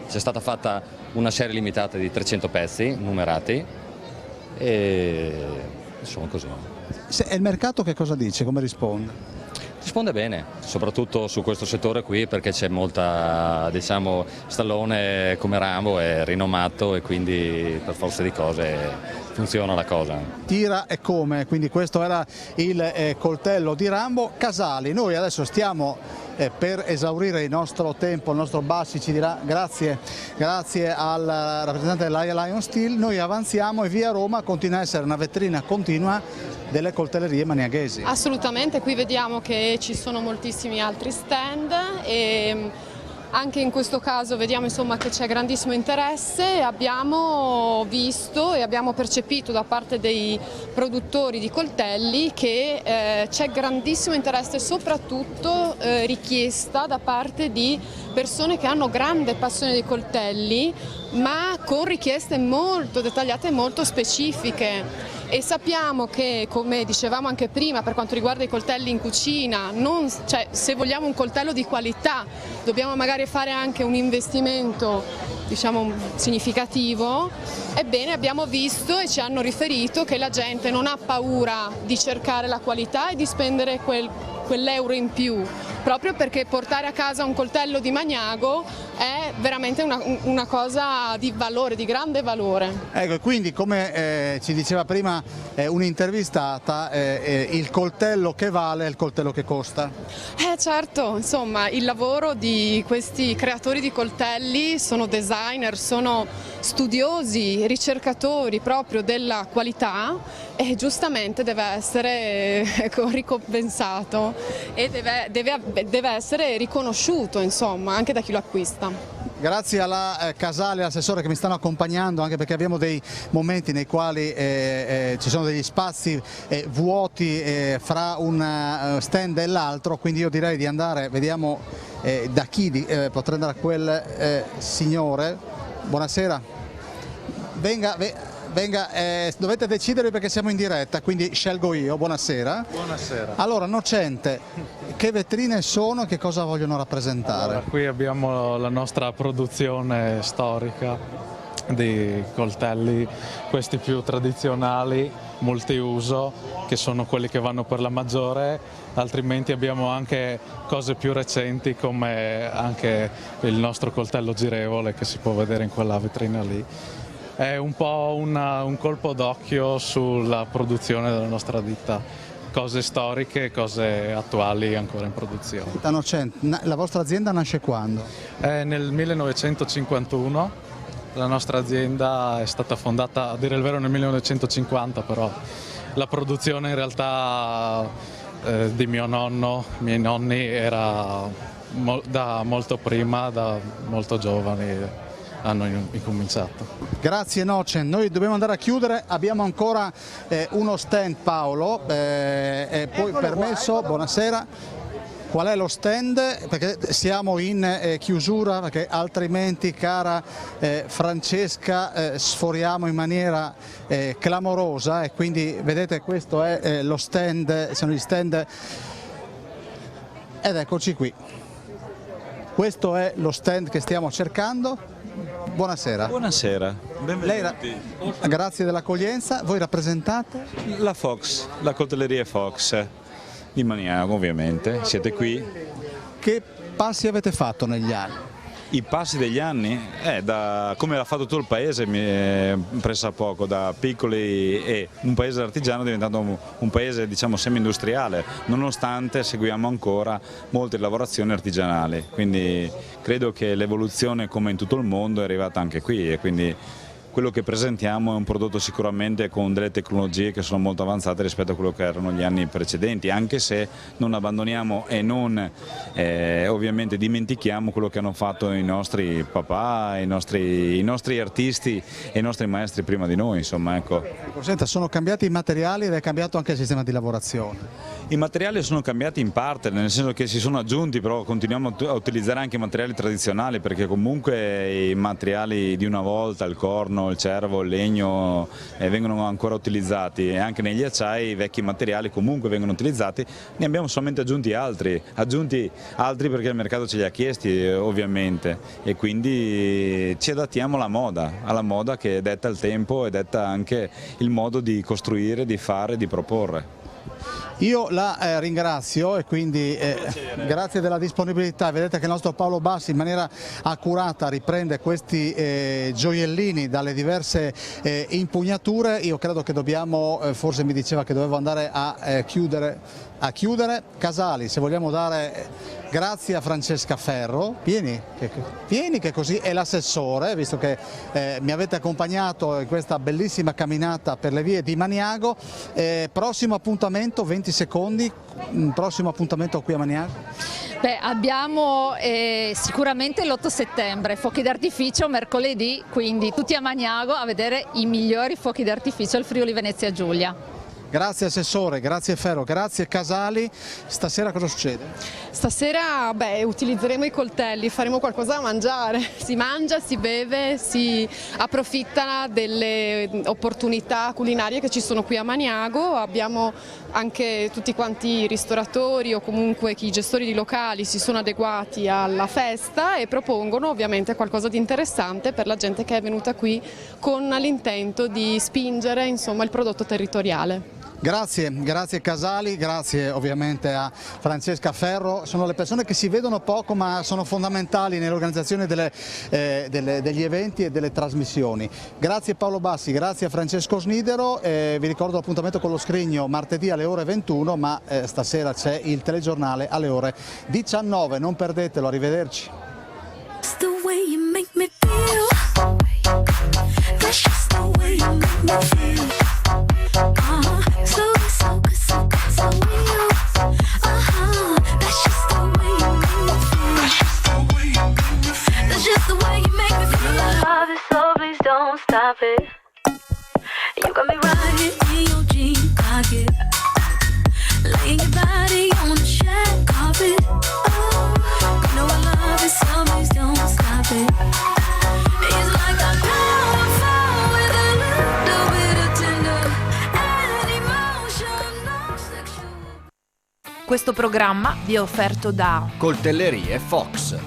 C'è stata fatta una serie limitata di 300 pezzi numerati e insomma così. E il mercato che cosa dice? Come risponde? Risponde bene, soprattutto su questo settore qui, perché c'è molta, diciamo, Stallone come Rambo è rinomato e quindi per forza di cose funziona la cosa. Tira e come, quindi questo era il coltello di Rambo. Casali, noi adesso stiamo per esaurire il nostro tempo, il nostro Bassi ci dirà grazie al rappresentante della Lion Steel, noi avanziamo e via Roma continua a essere una vetrina continua delle coltellerie maniaghesi. Assolutamente, qui vediamo che ci sono moltissimi altri stand e anche in questo caso vediamo insomma che c'è grandissimo interesse. Abbiamo visto e abbiamo percepito da parte dei produttori di coltelli che c'è grandissimo interesse e soprattutto richiesta da parte di persone che hanno grande passione dei coltelli, ma con richieste molto dettagliate e molto specifiche. E sappiamo che, come dicevamo anche prima, per quanto riguarda i coltelli in cucina, se vogliamo un coltello di qualità dobbiamo magari fare anche un investimento, diciamo, significativo. Ebbene, abbiamo visto e ci hanno riferito che la gente non ha paura di cercare la qualità e di spendere quell'euro in più, proprio perché portare a casa un coltello di Magnago è veramente una cosa di valore, di grande valore. Ecco, e quindi come ci diceva prima un'intervistata, il coltello che vale è il coltello che costa? Certo, insomma, il lavoro di questi creatori di coltelli, sono designer, sono studiosi, ricercatori proprio della qualità e giustamente deve essere ricompensato e deve essere riconosciuto, insomma, anche da chi lo acquista. Grazie alla Casali e all'assessore che mi stanno accompagnando, anche perché abbiamo dei momenti nei quali ci sono degli spazi vuoti fra un stand e l'altro, quindi io direi di andare, vediamo da chi potrà andare a quel signore. Buonasera, venga, dovete decidere perché siamo in diretta, quindi scelgo io. Buonasera. Buonasera. Allora, Nocente, che vetrine sono e che cosa vogliono rappresentare? Allora, qui abbiamo la nostra produzione storica di coltelli, questi più tradizionali, multiuso, che sono quelli che vanno per la maggiore, altrimenti abbiamo anche cose più recenti come anche il nostro coltello girevole che si può vedere in quella vetrina lì. È un po' un colpo d'occhio sulla produzione della nostra ditta, cose storiche, cose attuali ancora in produzione. La vostra azienda nasce quando? Nel 1951, la nostra azienda è stata fondata, a dire il vero, nel 1950, però la produzione in realtà di mio nonno, miei nonni, era da molto prima, da molto giovani. Hanno incominciato. Grazie Nocen, noi dobbiamo andare a chiudere, abbiamo ancora uno stand, Paolo, poi permesso, buonasera. qual è lo stand, perché siamo in chiusura, perché altrimenti, cara Francesca, sforiamo in maniera clamorosa, e quindi vedete questo è lo stand, sono gli stand, ed eccoci qui. Questo è lo stand che stiamo cercando. Buonasera. Buonasera, benvenuti. Grazie dell'accoglienza. Voi rappresentate? La Fox, la coltelleria Fox di Maniago, ovviamente. Siete qui. Che passi avete fatto negli anni? I passi degli anni? Come l'ha fatto tutto il paese, pressa poco, da piccoli, e un paese artigiano è diventato un paese, diciamo, semi-industriale, nonostante seguiamo ancora molte lavorazioni artigianali. Quindi credo che l'evoluzione, come in tutto il mondo, è arrivata anche qui, e quindi quello che presentiamo è un prodotto sicuramente con delle tecnologie che sono molto avanzate rispetto a quello che erano gli anni precedenti, anche se non abbandoniamo e non ovviamente dimentichiamo quello che hanno fatto i nostri papà, i nostri artisti e i nostri maestri prima di noi, insomma, ecco. Senta, sono cambiati i materiali ed è cambiato anche il sistema di lavorazione? I materiali sono cambiati in parte, nel senso che si sono aggiunti, però continuiamo a utilizzare anche i materiali tradizionali, perché comunque i materiali di una volta, il corno, il cervo, il legno, vengono ancora utilizzati, e anche negli acciai i vecchi materiali comunque vengono utilizzati. Ne abbiamo solamente aggiunti altri perché il mercato ce li ha chiesti, ovviamente, e quindi ci adattiamo alla moda che detta il tempo e detta anche il modo di costruire, di fare, di proporre. Io la ringrazio, e quindi grazie della disponibilità. Vedete che il nostro Paolo Bassi in maniera accurata riprende questi gioiellini dalle diverse impugnature. Io credo che dobbiamo, forse mi diceva che dovevo andare a chiudere. Casali, se vogliamo dare grazie a Francesca Ferro, vieni che così è l'assessore, visto che mi avete accompagnato in questa bellissima camminata per le vie di Maniago. Prossimo appuntamento, 20 secondi, prossimo appuntamento qui a Maniago? Abbiamo sicuramente l'8 settembre, fuochi d'artificio mercoledì, quindi tutti a Maniago a vedere i migliori fuochi d'artificio al Friuli Venezia Giulia. Grazie Assessore, grazie Ferro, grazie Casali. Stasera cosa succede? Stasera utilizzeremo i coltelli, faremo qualcosa da mangiare. Si mangia, si beve, si approfitta delle opportunità culinarie che ci sono qui a Maniago. Abbiamo anche tutti quanti i ristoratori o comunque i gestori di locali si sono adeguati alla festa e propongono ovviamente qualcosa di interessante per la gente che è venuta qui con l'intento di spingere, insomma, il prodotto territoriale. Grazie Casali, grazie ovviamente a Francesca Ferro. Sono le persone che si vedono poco ma sono fondamentali nell'organizzazione degli eventi e delle trasmissioni. Grazie Paolo Bassi, grazie a Francesco Snidero. Vi ricordo l'appuntamento con lo Scrigno martedì alle ore 21, ma stasera c'è il telegiornale alle ore 19, non perdetelo, arrivederci. Stop it. You got me right in your jean pocket, laying your body on the shag carpet. Oh, you know I love it, so please don't stop it. It's like I'm down fall with a little bit of tender and emotional sexual. Questo programma vi è offerto da Coltellerie Fox.